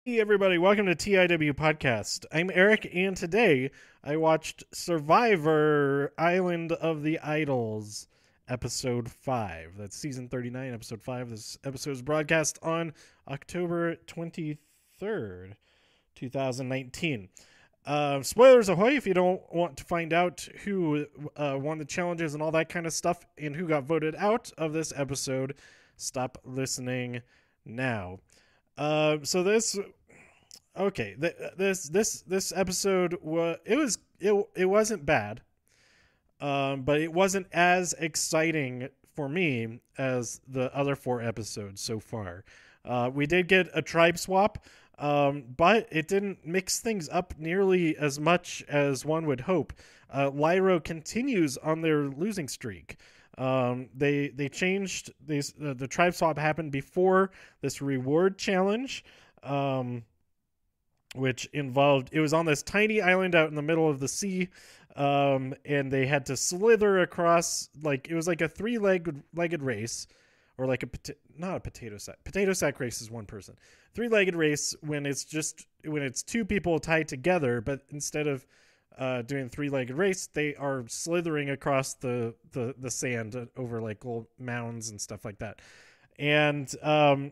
Hey everybody, welcome to TIW Podcast. I'm Eric, and today I watched Survivor Island of the Idols, Episode 5. That's Season 39, Episode 5. This episode is broadcast on October 23rd, 2019. Spoilers ahoy if you don't want to find out who won the challenges and all that kind of stuff and who got voted out of this episode. Stop listening now. So this okay this episode it wasn't bad, but it wasn't as exciting for me as the other four episodes so far. We did get a tribe swap, but it didn't mix things up nearly as much as one would hope. Lyro continues on their losing streak. They changed these. The tribe swap happened before this reward challenge, which involved, it was on this tiny island out in the middle of the sea, and they had to slither across, like it was like a three-legged race, or like not a potato sack race is one person, three-legged race when it's two people tied together, but instead of doing three-legged race, they are slithering across the sand over like little mounds and stuff like that. And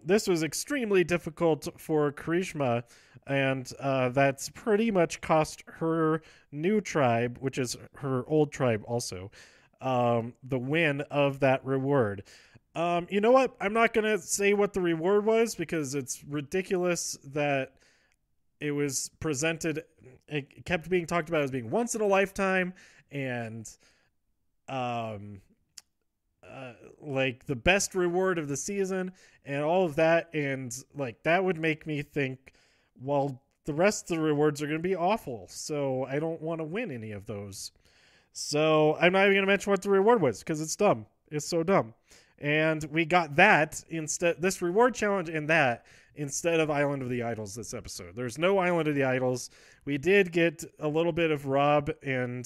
this was extremely difficult for Karishma, and that's pretty much cost her new tribe, which is her old tribe also, the win of that reward. You know what? I'm not going to say what the reward was because it's ridiculous that it was presented. It kept being talked about as being once in a lifetime, and like the best reward of the season and all of that, and like that would make me think, well, the rest of the rewards are going to be awful, so I don't want to win any of those. So I'm not even going to mention what the reward was because it's dumb. It's so dumb. And we got that instead, this reward challenge and that instead of Island of the Idols this episode. There's no Island of the Idols. We did get a little bit of Rob and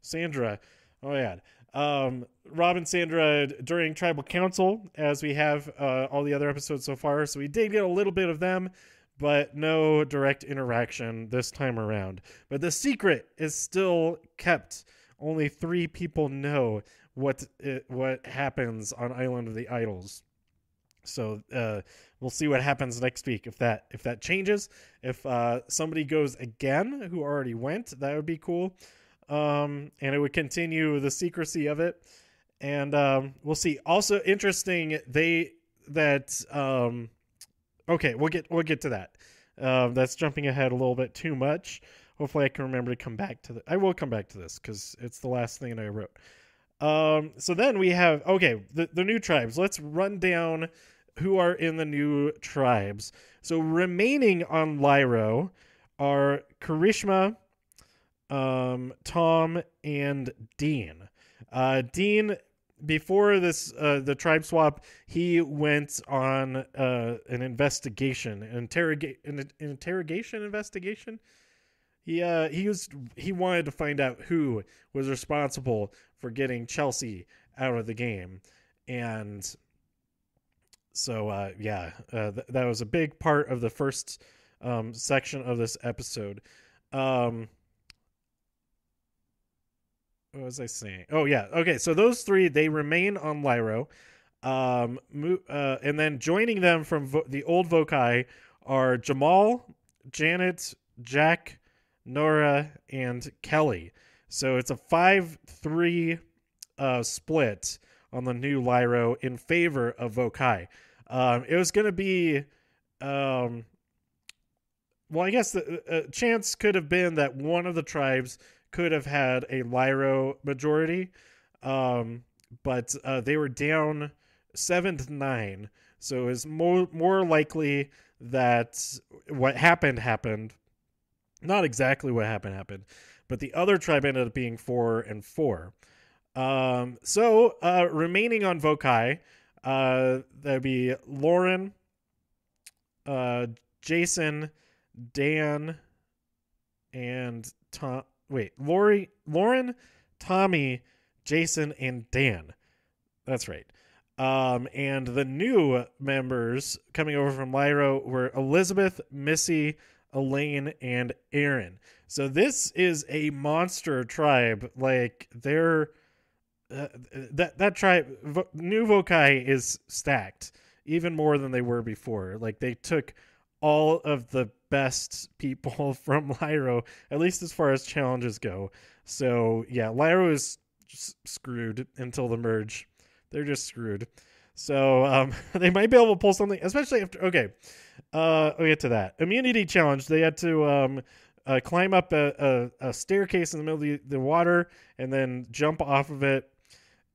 Sandra. Oh yeah. Rob and Sandra during Tribal Council, as we have all the other episodes so far. So we did get a little bit of them, but no direct interaction this time around. But the secret is still kept. Only 3 people know what happens on Island of the Idols. So we'll see what happens next week if that changes. If somebody goes again who already went, that would be cool. And it would continue the secrecy of it. And we'll see. Also interesting, okay, we'll get to that. That's jumping ahead a little bit too much. Hopefully I can remember to come back to I will come back to this because it's the last thing I wrote. So then we have, the new tribes. Let's run down who are in the new tribes. So remaining on Lyro are Karishma, Tom, and Dean. Dean, before this, the tribe swap, he went on an investigation, an interrogation investigation. He wanted to find out who was responsible for getting Chelsea out of the game, and so that was a big part of the first section of this episode. What was I saying? Oh yeah, okay. So those 3, they remain on Lyro, and then joining them from the old Vokai are Jamal, Janet, Jack, Nora, and Kelly. So it's a 5-3 split on the new Lyro in favor of Vokai. It was going to be, well, I guess the chance could have been that one of the tribes could have had a Lyro majority, but they were down 7-9. So it was more likely that what happened. Not exactly what happened, but the other tribe ended up being 4-4. So remaining on Vokai, that'd be Lauren, Jason, Dan, and Tom. Wait, Lauren, Tommy, Jason, and Dan. That's right. And the new members coming over from Lyro were Elizabeth, Missy, Elaine, and Aaron. So this is a monster tribe. Like they're that tribe, New Vokai is stacked even more than they were before. Like they took all of the best people from Lyro, at least as far as challenges go. So yeah, Lyro is just screwed until the merge. They're just screwed. So they might be able to pull something, especially after. Okay, we'll get to that. Immunity challenge. They had to climb up a staircase in the middle of the water and then jump off of it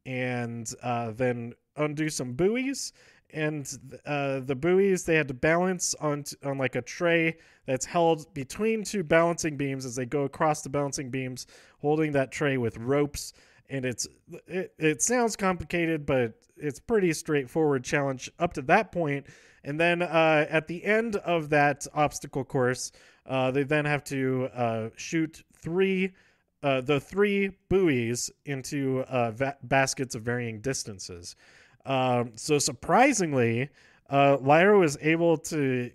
and then undo some buoys. And the buoys they had to balance on like a tray that's held between two balancing beams as they go across the balancing beams, holding that tray with ropes. And it sounds complicated, but it's pretty straightforward challenge up to that point. And then at the end of that obstacle course, they then have to shoot the three buoys into baskets of varying distances. So surprisingly, Lyra was able to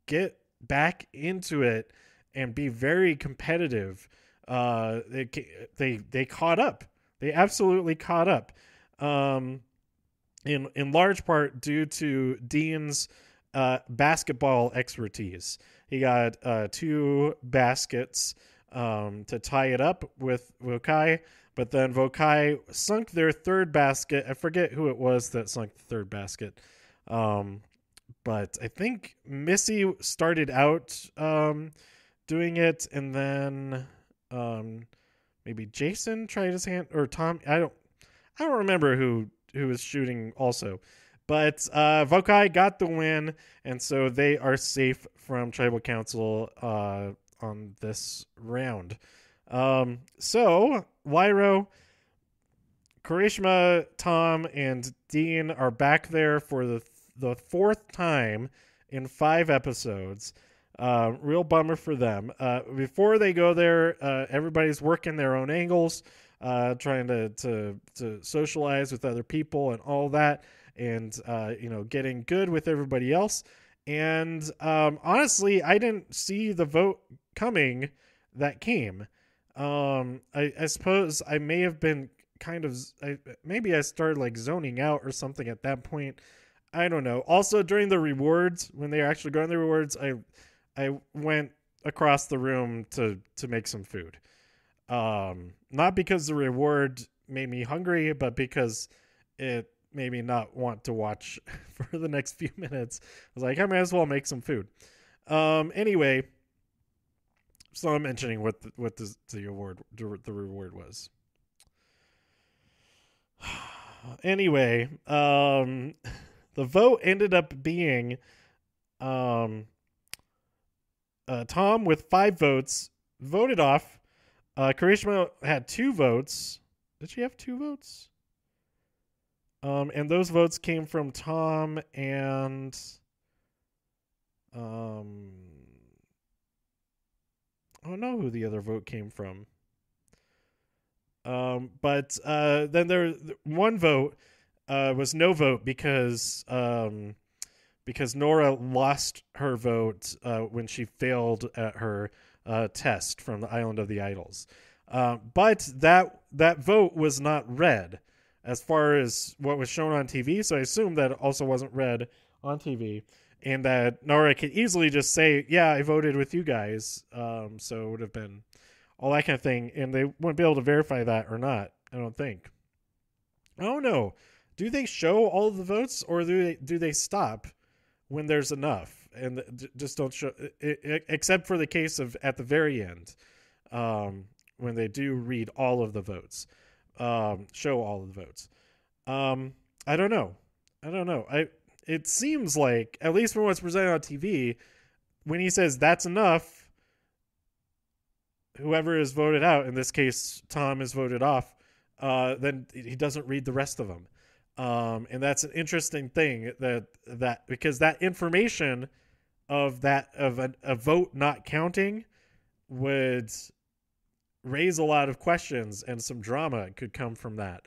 get back into it and be very competitive. They caught up. They absolutely caught up. In large part due to Dean's basketball expertise. He got 2 baskets to tie it up with Vokai, but then Vokai sunk their third basket. I forget who it was that sunk the third basket. But I think Missy started out doing it, and then maybe Jason tried his hand, or Tom. I don't remember who was shooting also. But Vokai got the win, and so they are safe from Tribal Council on this round. So, Lyro, Karishma, Tom, and Dean are back there for the 4th time in 5 episodes. Real bummer for them. Before they go there, everybody's working their own angles, trying to socialize with other people and all that, and getting good with everybody else. And honestly, I didn't see the vote coming that came. I suppose I may have been maybe I started like zoning out or something at that point. I don't know. Also, during the rewards, when they were actually going the rewards, I went across the room to make some food. Not because the reward made me hungry, but because it made me not want to watch for the next few minutes. I was like, I might as well make some food. Anyway, so I'm mentioning what the reward was. Anyway, the vote ended up being Tom with 5 votes voted off. Karishma had 2 votes. Did she have 2 votes? And those votes came from Tom and I don't know who the other vote came from. But then there one vote was no vote because Nora lost her vote when she failed at her test from the Island of the Idols. But that vote was not read as far as what was shown on TV, so I assume that also wasn't read on TV, and that Nora could easily just say, yeah, I voted with you guys, so it would have been all that kind of thing, and they wouldn't be able to verify that or not, I don't think. I don't know. Do they show all of the votes, or do they stop when there's enough and just don't show it, except for the case of at the very end, when they do read all of the votes, show all of the votes. I don't know. It seems like, at least from what's presented on TV, when he says that's enough, whoever is voted out, in this case Tom is voted off, then he doesn't read the rest of them. And that's an interesting thing that because that information of a vote not counting would raise a lot of questions, and some drama could come from that.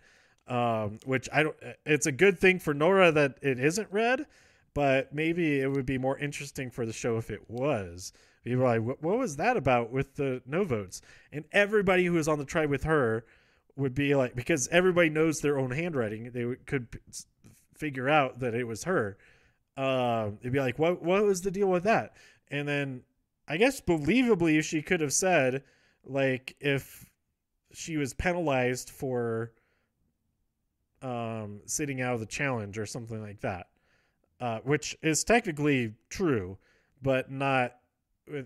which I don't. It's a good thing for Nora that it isn't red, but maybe it would be more interesting for the show if it was. People are like, what was that about with the no votes? And everybody who was on the tribe with her would be like, because everybody knows their own handwriting, they could figure out that it was her. It'd be like, what was the deal with that? And then I guess believably she could have said, like, if she was penalized for sitting out of the challenge or something like that, which is technically true, but not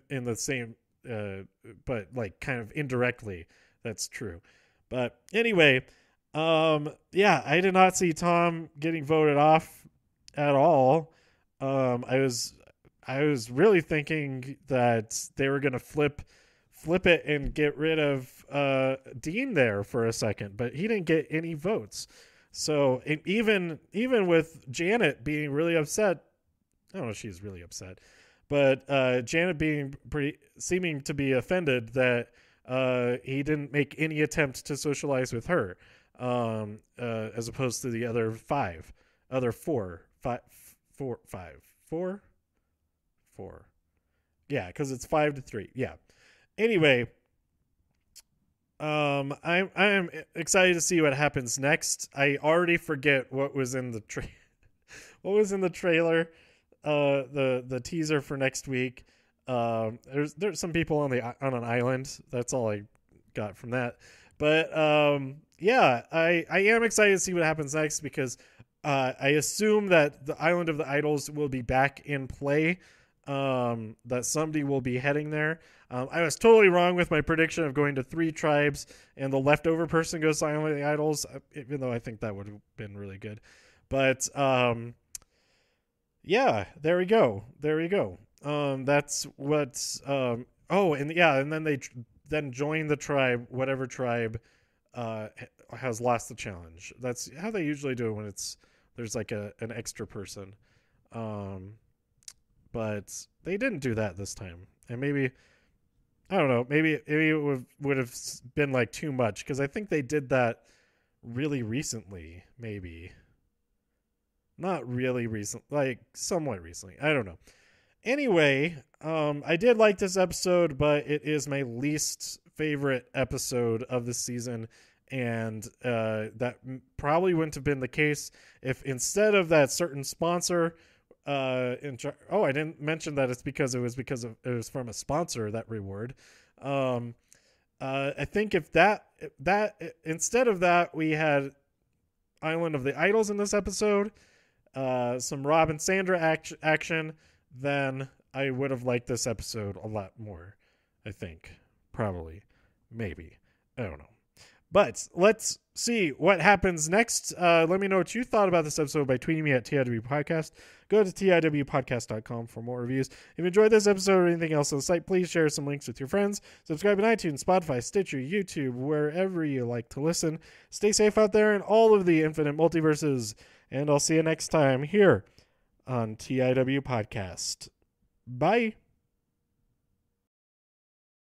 in the same, but like kind of indirectly that's true. But anyway, yeah, I did not see Tom getting voted off at all. I was really thinking that they were going to flip it and get rid of Dean there for a second, but he didn't get any votes. So even with Janet being really upset, I don't know if she's really upset, but Janet being seeming to be offended that he didn't make any attempt to socialize with her, as opposed to the other four. Yeah, because it's 5-3. Yeah. Anyway, I'm excited to see what happens next. I already forget what was in the trailer, the teaser for next week. There's some people on an island. That's all I got from that. But yeah, I am excited to see what happens next, because I assume that the Island of the Idols will be back in play. That somebody will be heading there. I was totally wrong with my prediction of going to 3 tribes and the leftover person goes to Island of the Idols, even though I think that would have been really good. But yeah, there we go. That's what. And then they then join the tribe, whatever tribe has lost the challenge. That's how they usually do it when there's like an extra person. But they didn't do that this time, and maybe, I don't know, maybe it would have been like too much, because I think they did that really recently. Maybe not really recent, like somewhat recently. I don't know. Anyway, I did like this episode, but it is my least favorite episode of the season, and that probably wouldn't have been the case if instead of that certain sponsor. I didn't mention that it's because it was from a sponsor, that reward. I think if that instead of that we had Island of the Idols in this episode, some Rob and Sandra action, then I would have liked this episode a lot more. I think, probably, maybe, I don't know. But let's see what happens next. Let me know what you thought about this episode by tweeting me at TIW Podcast. Go to TIWpodcast.com for more reviews. If you enjoyed this episode or anything else on the site, please share some links with your friends. Subscribe on iTunes, Spotify, Stitcher, YouTube, wherever you like to listen. Stay safe out there in all of the infinite multiverses. And I'll see you next time here on TIW Podcast. Bye.